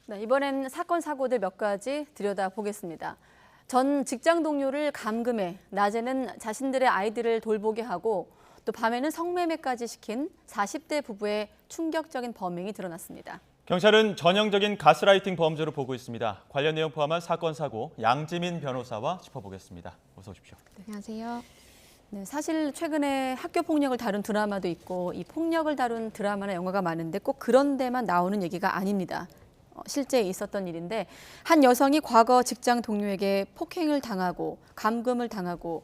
네, 이번엔 사건 사고들 몇 가지 들여다보겠습니다. 전 직장 동료를 감금해 낮에는 자신들의 아이들을 돌보게 하고 또 밤에는 성매매까지 시킨 40대 부부의 충격적인 범행이 드러났습니다. 경찰은 전형적인 가스라이팅 범죄로 보고 있습니다. 관련 내용 포함한 사건 사고 양지민 변호사와 짚어보겠습니다. 어서 오십시오. 안녕하세요. 네, 사실 최근에 학교 폭력을 다룬 드라마도 있고 이 폭력을 다룬 드라마나 영화가 많은데 꼭 그런 데만 나오는 얘기가 아닙니다. 실제 있었던 일인데 한 여성이 과거 직장 동료에게 폭행을 당하고 감금을 당하고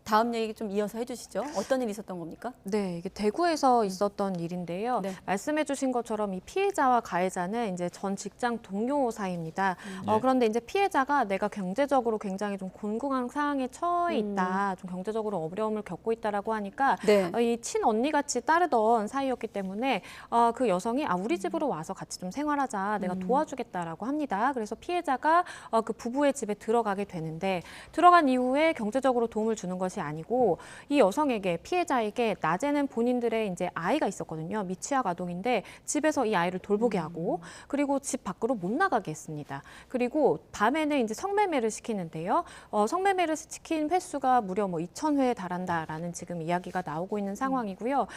다음 얘기 좀 이어서 해주시죠. 어떤 일이 있었던 겁니까? 네, 이게 대구에서 있었던 일인데요. 네. 말씀해주신 것처럼 이 피해자와 가해자는 이제 전 직장 동료 사이입니다. 예. 그런데 이제 피해자가 내가 경제적으로 굉장히 좀 곤궁한 상황에 처해 있다, 좀 경제적으로 어려움을 겪고 있다라고 하니까 네. 이 친언니 같이 따르던 사이였기 때문에 그 여성이 우리 집으로 와서 같이 좀 생활하자, 내가 도와주겠다라고 합니다. 그래서 피해자가 그 부부의 집에 들어가게 되는데 들어간 이후에 경제적으로 도움을 주는 것이 아니고 이 여성에게 피해자에게 낮에는 본인들의 이제 아이가 있었거든요. 미취학 아동인데 집에서 이 아이를 돌보게 하고 그리고 집 밖으로 못 나가게 했습니다. 그리고 밤에는 이제 성매매를 시키는데요. 성매매를 시킨 횟수가 무려 2,000회에 달한다라는 지금 이야기가 나오고 있는 상황이고요.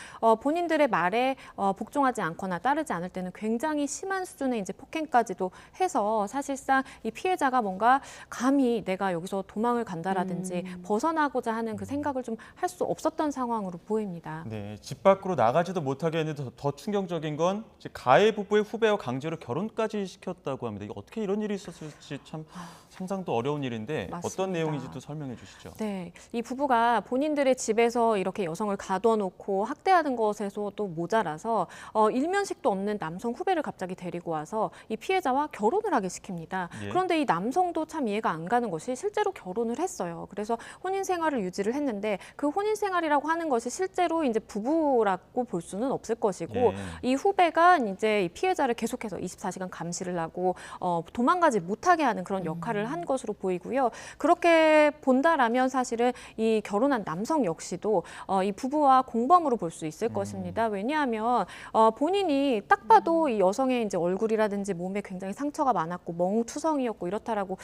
본인들의 말에 복종하지 않거나 따르지 않을 때는 굉장히 심한 수준의 이제 폭행까지도 해서 사실상 이 피해자가 뭔가 감히 내가 여기서 도망을 간다라든지 벗어나고자 하는 그 생각을 좀 할 수 없었던 상황으로 보입니다. 네, 집 밖으로 나가지도 못하게 했는데 더 충격적인 건 가해 부부의 후배와 강제로 결혼까지 시켰다고 합니다. 이게 어떻게 이런 일이 있었을지 참 상상도 어려운 일인데 맞습니다. 어떤 내용인지도 설명해 주시죠. 네, 이 부부가 본인들의 집에서 이렇게 여성을 가둬놓고 학대하는 것에서 또 모자라서 일면식도 없는 남성 후배를 갑자기 데리고 와서 이 피해자와 결혼을 하게 시킵니다. 예. 그런데 이 남성도 참 이해가 안 가는 것이 실제로 결혼을 했어요. 그래서 혼인 생활을 유지를 했는데 그 혼인 생활이라고 하는 것이 실제로 이제 부부라고 볼 수는 없을 것이고 예. 이 후배가 이제 이 피해자를 계속해서 24시간 감시를 하고 도망가지 못하게 하는 그런 역할을 한 것으로 보이고요. 그렇게 본다라면 사실은 이 결혼한 남성 역시도 이 부부와 공범으로 볼 수 있을 것입니다. 왜냐하면 본인이 딱 봐도 이 여성의 이제 얼굴이라든지 몸에 굉장히 상처가 많았고 멍투성이었고 이렇다라고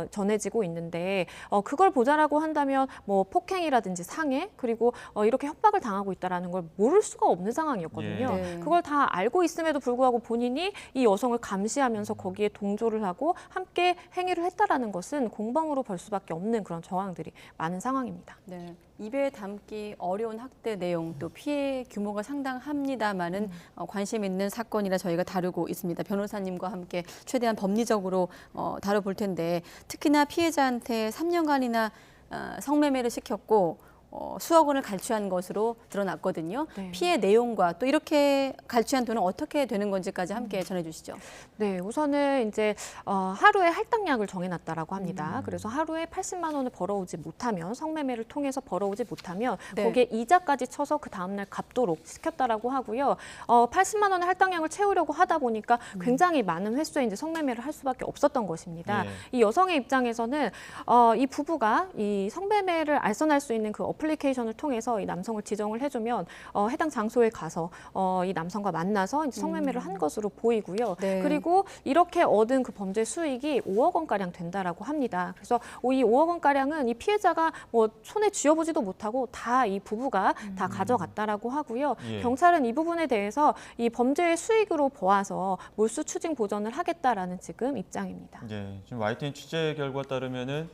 전해지고 있는데 그걸 보자라고 한다면 폭행이라든지 상해 그리고 이렇게 협박을 당하고 있다라는 걸 모를 수가 없는 상황이었거든요. 예. 네. 그걸 다 알고 있음에도 불구하고 본인이 이 여성을 감시하면서 거기에 동조를 하고 함께 행위를 했다라는 것은 공범으로 볼 수밖에 없는 그런 정황들이 많은 상황입니다. 네. 입에 담기 어려운 학대 내용 또 피해 규모가 상당합니다만은 관심 있는 사건이라 저희가 다루고 있습니다. 변호사님과 함께 최대한 법리적으로 다뤄볼 텐데 특히나 피해자한테 3년간이나 성매매를 시켰고 수억 원을 갈취한 것으로 드러났거든요. 네. 피해 내용과 또 이렇게 갈취한 돈은 어떻게 되는 건지까지 함께 전해주시죠. 네, 우선은 이제 하루에 할당량을 정해놨다라고 합니다. 그래서 하루에 80만 원을 벌어오지 못하면 성매매를 통해서 벌어오지 못하면 네. 거기에 이자까지 쳐서 그 다음날 갚도록 시켰다라고 하고요. 80만 원의 할당량을 채우려고 하다 보니까 굉장히 많은 횟수의 이제 성매매를 할 수밖에 없었던 것입니다. 예. 이 여성의 입장에서는 이 부부가 이 성매매를 알선할 수 있는 그 어플리케이션을 통해서 이 남성을 지정을 해주면 해당 장소에 가서 이 남성과 만나서 이제 성매매를 한 것으로 보이고요. 네. 그리고 이렇게 얻은 그 범죄 수익이 5억 원가량 된다라고 합니다. 그래서 이 5억 원가량은 이 피해자가 손에 쥐어보지도 못하고 다 이 부부가 다 가져갔다라고 하고요. 예. 경찰은 이 부분에 대해서 이 범죄의 수익으로 보아서 몰수 추징 보전을 하겠다라는 지금 입장입니다. 예, 지금 YTN 취재 결과 따르면은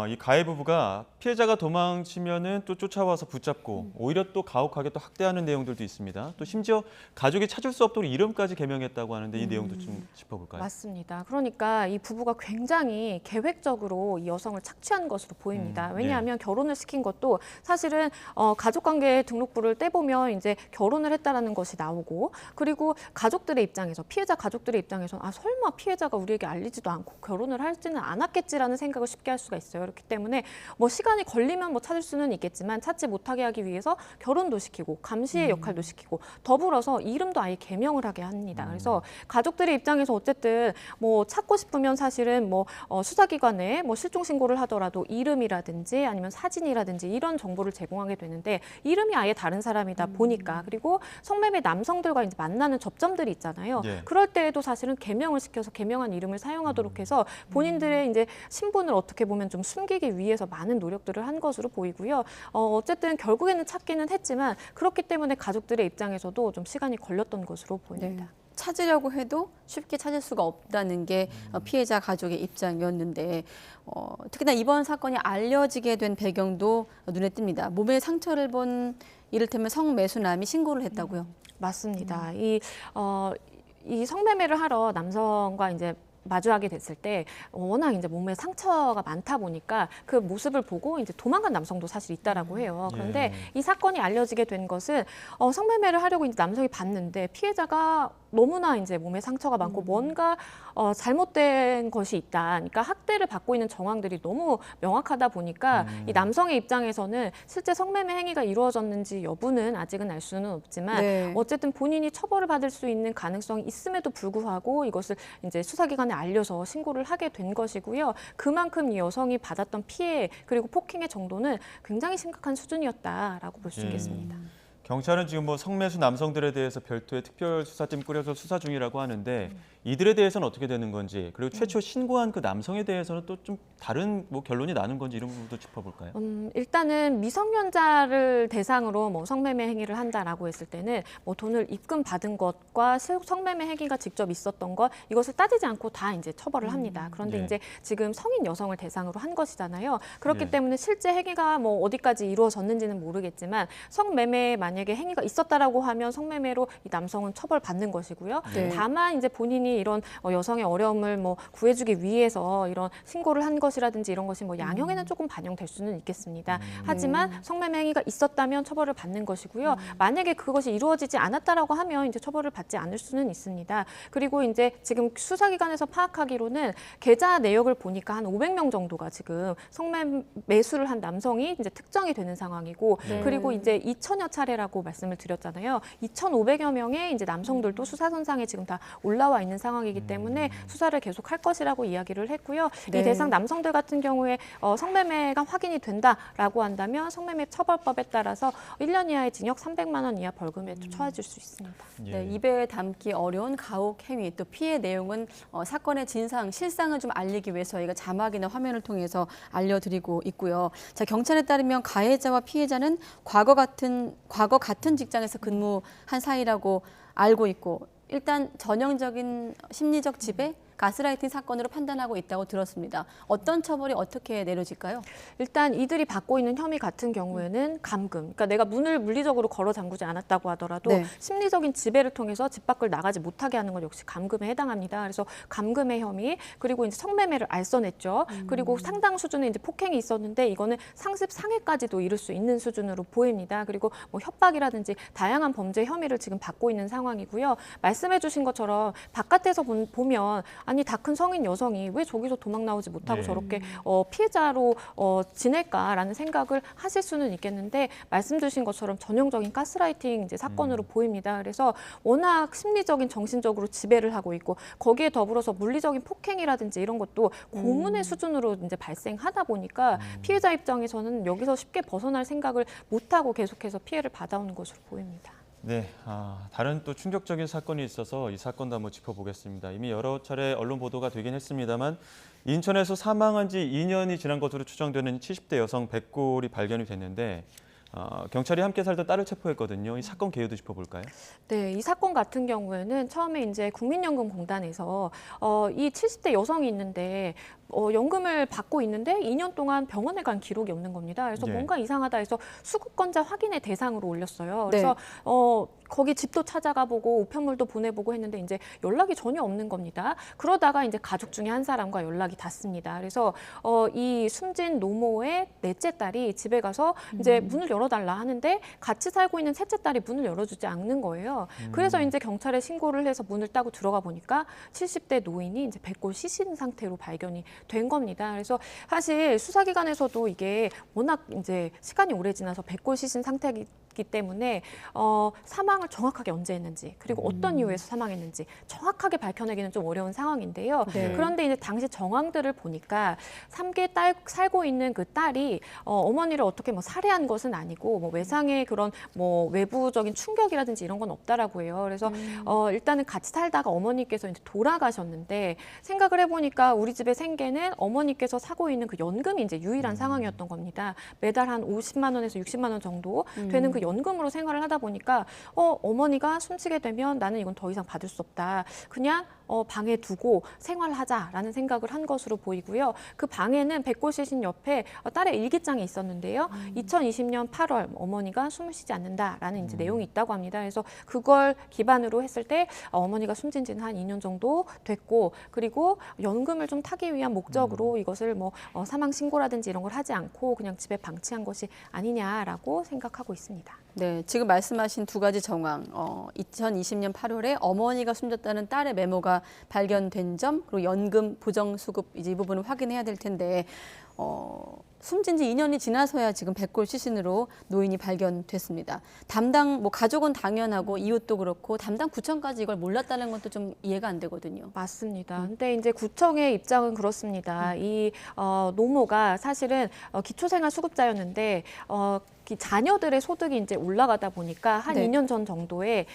이 가해 부부가 피해자가 도망치면은 또 쫓아와서 붙잡고 오히려 또 가혹하게 또 학대하는 내용들도 있습니다. 또 심지어 가족이 찾을 수 없도록 이름까지 개명했다고 하는데 이 내용도 좀 짚어볼까요? 맞습니다. 그러니까 이 부부가 굉장히 계획적으로 이 여성을 착취한 것으로 보입니다. 왜냐하면 결혼을 시킨 것도 사실은 가족관계 등록부를 떼보면 이제 결혼을 했다라는 것이 나오고 그리고 가족들의 입장에서 피해자 가족들의 입장에서 설마 피해자가 우리에게 알리지도 않고 결혼을 하지는 않았겠지라는 생각을 쉽게 할 수가 있습니다. 있어요. 그렇기 때문에 뭐 시간이 걸리면 뭐 찾을 수는 있겠지만 찾지 못하게 하기 위해서 결혼도 시키고 감시의 역할도 시키고 더불어서 이름도 아예 개명을 하게 합니다. 그래서 가족들의 입장에서 어쨌든 뭐 찾고 싶으면 사실은 뭐 수사기관에 뭐 실종 신고를 하더라도 이름이라든지 아니면 사진이라든지 이런 정보를 제공하게 되는데 이름이 아예 다른 사람이다 보니까 그리고 성매매 남성들과 이제 만나는 접점들이 있잖아요. 예. 그럴 때에도 사실은 개명을 시켜서 개명한 이름을 사용하도록 해서 본인들의 이제 신분을 어떻게 보면 좀 숨기기 위해서 많은 노력들을 한 것으로 보이고요. 어쨌든 결국에는 찾기는 했지만 그렇기 때문에 가족들의 입장에서도 좀 시간이 걸렸던 것으로 보입니다. 찾으려고 해도 쉽게 찾을 수가 없다는 게 피해자 가족의 입장이었는데 특히나 이번 사건이 알려지게 된 배경도 눈에 띕니다. 몸에 상처를 본 이를테면 성매수남이 신고를 했다고요? 맞습니다. 이 성매매를 하러 남성과 이제 마주하게 됐을 때 워낙 이제 몸에 상처가 많다 보니까 그 모습을 보고 이제 도망간 남성도 사실 있다라고 해요. 그런데 이 사건이 알려지게 된 것은 성매매를 하려고 이제 남성이 봤는데 피해자가 너무나 이제 몸에 상처가 많고 뭔가 잘못된 것이 있다. 그러니까 학대를 받고 있는 정황들이 너무 명확하다 보니까 이 남성의 입장에서는 실제 성매매 행위가 이루어졌는지 여부는 아직은 알 수는 없지만 네. 어쨌든 본인이 처벌을 받을 수 있는 가능성이 있음에도 불구하고 이것을 이제 수사기관에 알려서 신고를 하게 된 것이고요. 그만큼 이 여성이 받았던 피해 그리고 폭행의 정도는 굉장히 심각한 수준이었다라고 볼 수 있겠습니다. 경찰은 지금 뭐 성매수 남성들에 대해서 별도의 특별수사팀 꾸려서 수사 중이라고 하는데 이들에 대해서는 어떻게 되는 건지 그리고 최초 신고한 그 남성에 대해서는 또 좀 다른 뭐 결론이 나는 건지 이런 부분도 짚어볼까요? 일단은 미성년자를 대상으로 뭐 성매매 행위를 한다라고 했을 때는 뭐 돈을 입금 받은 것과 성매매 행위가 직접 있었던 것 이것을 따지지 않고 다 이제 처벌을 합니다. 그런데 예. 이제 지금 성인 여성을 대상으로 한 것이잖아요. 그렇기 예. 때문에 실제 행위가 뭐 어디까지 이루어졌는지는 모르겠지만 성매매 만약에 행위가 있었다라고 하면 성매매로 이 남성은 처벌받는 것이고요. 네. 다만 이제 본인이 이런 여성의 어려움을 뭐 구해주기 위해서 이런 신고를 한 것이라든지 이런 것이 뭐 양형에는 조금 반영될 수는 있겠습니다. 하지만 성매매 행위가 있었다면 처벌을 받는 것이고요. 만약에 그것이 이루어지지 않았다라고 하면 이제 처벌을 받지 않을 수는 있습니다. 그리고 이제 지금 수사기관에서 파악하기로는 계좌 내역을 보니까 한 500명 정도가 지금 성매수를 한 남성이 이제 특정이 되는 상황이고 네. 그리고 이제 2천여 차례라고 말씀을 드렸잖아요. 2,500여 명의 이제 남성들도 수사선상에 지금 다 올라와 있는 상황이기 때문에 수사를 계속할 것이라고 이야기를 했고요. 네. 이 대상 남성들 같은 경우에 성매매가 확인이 된다라고 한다면 성매매 처벌법에 따라서 1년 이하의 징역 300만 원 이하 벌금에 처해질 수 있습니다. 예. 네, 입에 담기 어려운 가혹 행위 또 피해 내용은 사건의 진상, 실상을 좀 알리기 위해서 저희가 자막이나 화면을 통해서 알려드리고 있고요. 자, 경찰에 따르면 가해자와 피해자는 과거 같은 직장에서 근무한 사이라고 알고 있고 일단 전형적인 심리적 지배, 가스라이팅 사건으로 판단하고 있다고 들었습니다. 어떤 처벌이 어떻게 내려질까요? 일단 이들이 받고 있는 혐의 같은 경우에는 감금. 그러니까 내가 문을 물리적으로 걸어 잠그지 않았다고 하더라도 네. 심리적인 지배를 통해서 집 밖을 나가지 못하게 하는 건 역시 감금에 해당합니다. 그래서 감금의 혐의 그리고 이제 성매매를 알선했죠. 그리고 상당 수준의 이제 폭행이 있었는데 이거는 상습 상해까지도 이를 수 있는 수준으로 보입니다. 그리고 뭐 협박이라든지 다양한 범죄 혐의를 지금 받고 있는 상황이고요. 말씀해주신 것처럼 바깥에서 보면 아니 다 큰 성인 여성이 왜 저기서 도망 나오지 못하고 네. 저렇게 피해자로 지낼까라는 생각을 하실 수는 있겠는데 말씀 주신 것처럼 전형적인 가스라이팅 이제 사건으로 보입니다. 그래서 워낙 심리적인 정신적으로 지배를 하고 있고 거기에 더불어서 물리적인 폭행이라든지 이런 것도 고문의 수준으로 이제 발생하다 보니까 피해자 입장에서는 여기서 쉽게 벗어날 생각을 못하고 계속해서 피해를 받아오는 것으로 보입니다. 네, 다른 또 충격적인 사건이 있어서 이 사건도 한번 짚어보겠습니다. 이미 여러 차례 언론 보도가 되긴 했습니다만 인천에서 사망한 지 2년이 지난 것으로 추정되는 70대 여성 백골이 발견이 됐는데 경찰이 함께 살던 딸을 체포했거든요. 이 사건 개요도 짚어볼까요? 네, 이 사건 같은 경우에는 처음에 이제 국민연금공단에서 이 70대 여성이 있는데 연금을 받고 있는데 2년 동안 병원에 간 기록이 없는 겁니다. 그래서 예. 뭔가 이상하다 해서 수급권자 확인의 대상으로 올렸어요. 네. 그래서 거기 집도 찾아가 보고 우편물도 보내보고 했는데 이제 연락이 전혀 없는 겁니다. 그러다가 이제 가족 중에 한 사람과 연락이 닿습니다. 그래서 이 숨진 노모의 넷째 딸이 집에 가서 이제 문을 열어달라 하는데 같이 살고 있는 셋째 딸이 문을 열어주지 않는 거예요. 그래서 이제 경찰에 신고를 해서 문을 따고 들어가 보니까 70대 노인이 이제 백골 시신 상태로 발견이 된 겁니다. 그래서 사실 수사기관에서도 이게 워낙 이제 시간이 오래 지나서 백골 시신 상태이기 때문에 사망을 정확하게 언제 했는지 그리고 어떤 이유에서 사망했는지 정확하게 밝혀내기는 좀 어려운 상황인데요. 네. 그런데 이제 당시 정황들을 보니까 3개 딸 살고 있는 그 딸이 어머니를 어떻게 뭐 살해한 것은 아니고 뭐 외상의 그런 뭐 외부적인 충격이라든지 이런 건 없다라고 해요. 그래서 일단은 같이 살다가 어머니께서 이제 돌아가셨는데 생각을 해보니까 우리 집의 생계는 어머니께서 사고 있는 그 연금이 이제 유일한 상황이었던 겁니다. 매달 한 50만 원에서 60만 원 정도 되는 그 연금으로 생활을 하다 보니까 어머니가 숨지게 되면 나는 이건 더 이상 받을 수 없다. 그냥 방에 두고 생활하자라는 생각을 한 것으로 보이고요. 그 방에는 백골 시신 옆에 딸의 일기장이 있었는데요. 2020년 8월 어머니가 숨을 쉬지 않는다라는 이제 내용이 있다고 합니다. 그래서 그걸 기반으로 했을 때 어머니가 숨진 지는 한 2년 정도 됐고 그리고 연금을 좀 타기 위한 목적으로 이것을 뭐 사망 신고라든지 이런 걸 하지 않고 그냥 집에 방치한 것이 아니냐라고 생각하고 있습니다. 네, 지금 말씀하신 두 가지 정황, 2020년 8월에 어머니가 숨졌다는 딸의 메모가 발견된 점, 그리고 연금 보정수급 이제 이 부분을 확인해야 될 텐데 숨진 지 2년이 지나서야 지금 백골 시신으로 노인이 발견됐습니다. 담당 가족은 당연하고 이웃도 그렇고 담당 구청까지 이걸 몰랐다는 것도 좀 이해가 안 되거든요. 맞습니다. 근데 이제 구청의 입장은 그렇습니다. 이 노모가 사실은 기초생활수급자였는데 자녀들의 소득이 이제 올라가다 보니까 한 네. 2년 전 정도에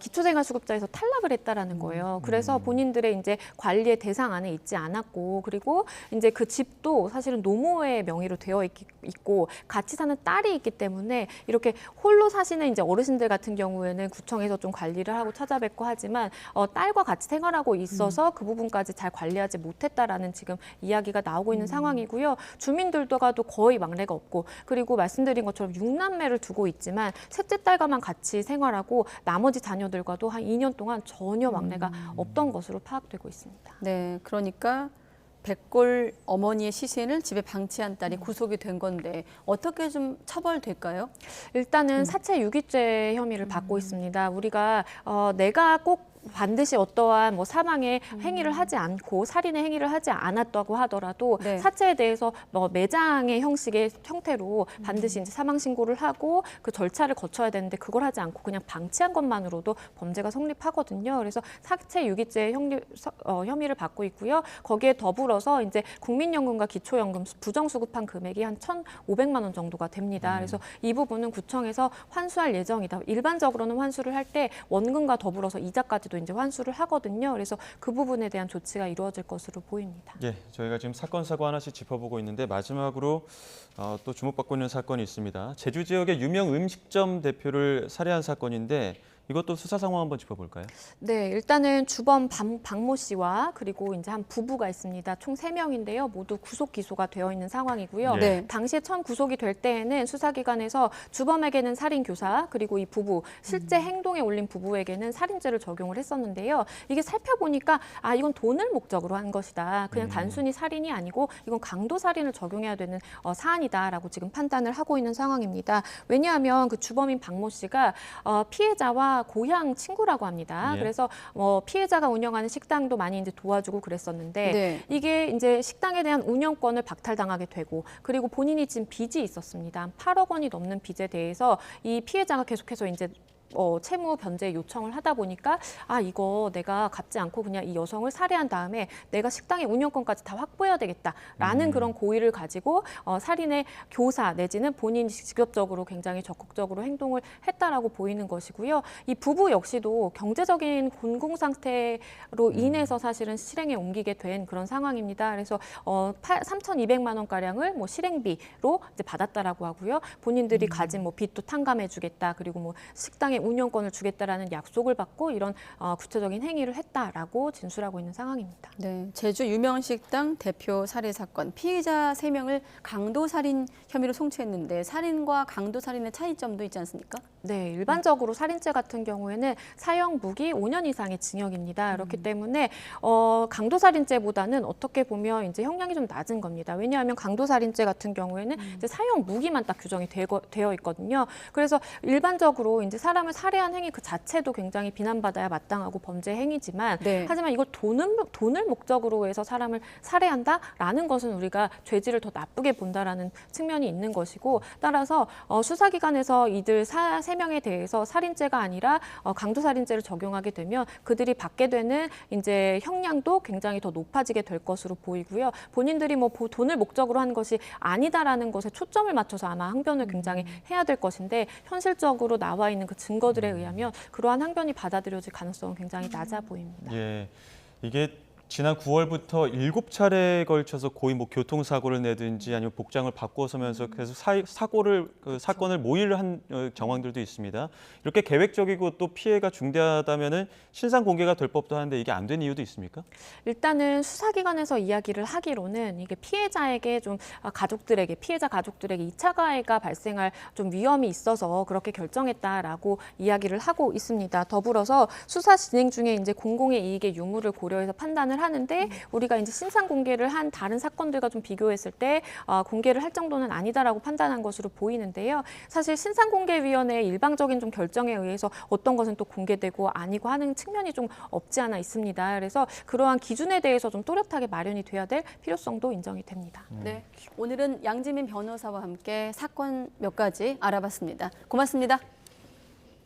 기초생활수급자에서 탈락을 했다라는 거예요. 그래서 본인들의 이제 관리의 대상 안에 있지 않았고, 그리고 이제 그 집도 사실은 노모의 명의로 되어 있고 같이 사는 딸이 있기 때문에 이렇게 홀로 사시는 이제 어르신들 같은 경우에는 구청에서 좀 관리를 하고 찾아뵙고 하지만 딸과 같이 생활하고 있어서 그 부분까지 잘 관리하지 못했다라는 지금 이야기가 나오고 있는 상황이고요. 주민들과도 거의 막내가 없고, 그리고 말씀드린 것처럼 6남매를 두고 있지만 셋째 딸과만 같이 생활하고 나머지 자녀들과도 한 2년 동안 전혀 막내가 없던 것으로 파악되고 있습니다. 네, 그러니까 백골 어머니의 시신을 집에 방치한 딸이 구속이 된 건데 어떻게 좀 처벌될까요? 일단은 사체 유기죄 혐의를 받고 있습니다. 우리가 내가 꼭 반드시 어떠한 뭐 사망의 행위를 하지 않고 살인의 행위를 하지 않았다고 하더라도 네. 사체에 대해서 뭐 매장의 형태로 반드시 이제 사망 신고를 하고 그 절차를 거쳐야 되는데 그걸 하지 않고 그냥 방치한 것만으로도 범죄가 성립하거든요. 그래서 사체 유기죄 혐의를 받고 있고요. 거기에 더불어서 이제 국민연금과 기초연금 부정수급한 금액이 한 1,500만 원 정도가 됩니다. 그래서 이 부분은 구청에서 환수할 예정이다. 일반적으로는 환수를 할 때 원금과 더불어서 이자까지도 이제 환수를 하거든요. 그래서 그 부분에 대한 조치가 이루어질 것으로 보입니다. 예, 저희가 지금 사건 사고 하나씩 짚어보고 있는데 마지막으로 또 주목받고 있는 사건이 있습니다. 제주 지역의 유명 음식점 대표를 살해한 사건인데 이것도 수사 상황 한번 짚어볼까요? 네, 일단은 주범 박모 씨와 그리고 이제 한 부부가 있습니다. 총 3명인데요. 모두 구속 기소가 되어 있는 상황이고요. 예. 네. 당시에 처음 구속이 될 때에는 수사기관에서 주범에게는 살인 교사, 그리고 이 부부, 실제 행동에 올린 부부에게는 살인죄를 적용을 했었는데요. 이게 살펴보니까 이건 돈을 목적으로 한 것이다. 그냥 단순히 살인이 아니고 이건 강도 살인을 적용해야 되는 사안이다라고 지금 판단을 하고 있는 상황입니다. 왜냐하면 그 주범인 박모 씨가 피해자와 고향 친구라고 합니다. 예. 그래서 피해자가 운영하는 식당도 많이 이제 도와주고 그랬었는데 네. 이게 이제 식당에 대한 운영권을 박탈당하게 되고, 그리고 본인이 지금 빚이 있었습니다. 한 8억 원이 넘는 빚에 대해서 이 피해자가 계속해서 이제 채무 변제 요청을 하다 보니까 이거 내가 갚지 않고 그냥 이 여성을 살해한 다음에 내가 식당의 운영권까지 다 확보해야 되겠다라는 그런 고의를 가지고 살인의 교사 내지는 본인이 직접적으로 굉장히 적극적으로 행동을 했다라고 보이는 것이고요. 이 부부 역시도 경제적인 곤궁 상태로 인해서 사실은 실행에 옮기게 된 그런 상황입니다. 그래서 3,200만 원 가량을 뭐 실행비로 이제 받았다라고 하고요. 본인들이 가진 뭐 빚도 탕감해주겠다, 그리고 뭐 식당의 운영권을 주겠다라는 약속을 받고 이런 구체적인 행위를 했다라고 진술하고 있는 상황입니다. 네, 제주 유명 식당 대표 살해 사건, 피해자 3명을 강도 살인 혐의로 송치했는데 살인과 강도 살인의 차이점도 있지 않습니까? 네, 일반적으로 살인죄 같은 경우에는 사형 무기 5년 이상의 징역입니다. 그렇기 때문에 강도살인죄보다는 어떻게 보면 이제 형량이 좀 낮은 겁니다. 왜냐하면 강도살인죄 같은 경우에는 이제 사형 무기만 딱 규정이 되어 있거든요. 그래서 일반적으로 이제 사람을 살해한 행위 그 자체도 굉장히 비난받아야 마땅하고 범죄 행위지만 네. 하지만 이걸 돈을 목적으로 해서 사람을 살해한다라는 것은 우리가 죄질을 더 나쁘게 본다라는 측면이 있는 것이고 따라서 수사기관에서 이들 3명에 대해서 살인죄가 아니라 강도살인죄를 적용하게 되면 그들이 받게 되는 이제 형량도 굉장히 더 높아지게 될 것으로 보이고요. 본인들이 뭐 돈을 목적으로 한 것이 아니다라는 것에 초점을 맞춰서 아마 항변을 굉장히 해야 될 것인데 현실적으로 나와 있는 그 증거들에 의하면 그러한 항변이 받아들여질 가능성은 굉장히 낮아 보입니다. 예, 이게 지난 9월부터 7차례에 걸쳐서 고의 뭐 교통사고를 내든지 아니면 복장을 바꿔서면서 계속 사건을 모의를 한 정황들도 있습니다. 이렇게 계획적이고 또 피해가 중대하다면은 신상 공개가 될 법도 하는데 이게 안 된 이유도 있습니까? 일단은 수사기관에서 이야기를 하기로는 이게 피해자에게 좀 피해자 가족들에게 2차 가해가 발생할 좀 위험이 있어서 그렇게 결정했다라고 이야기를 하고 있습니다. 더불어서 수사 진행 중에 이제 공공의 이익의 유무를 고려해서 판단을 하는데 우리가 이제 신상 공개를 한 다른 사건들과 좀 비교했을 때 공개를 할 정도는 아니다라고 판단한 것으로 보이는데요. 사실 신상공개위원회의 일방적인 좀 결정에 의해서 어떤 것은 또 공개되고 아니고 하는 측면이 좀 없지 않아 있습니다. 그래서 그러한 기준에 대해서 좀 또렷하게 마련이 돼야 될 필요성도 인정이 됩니다. 네, 오늘은 양지민 변호사와 함께 사건 몇 가지 알아봤습니다. 고맙습니다.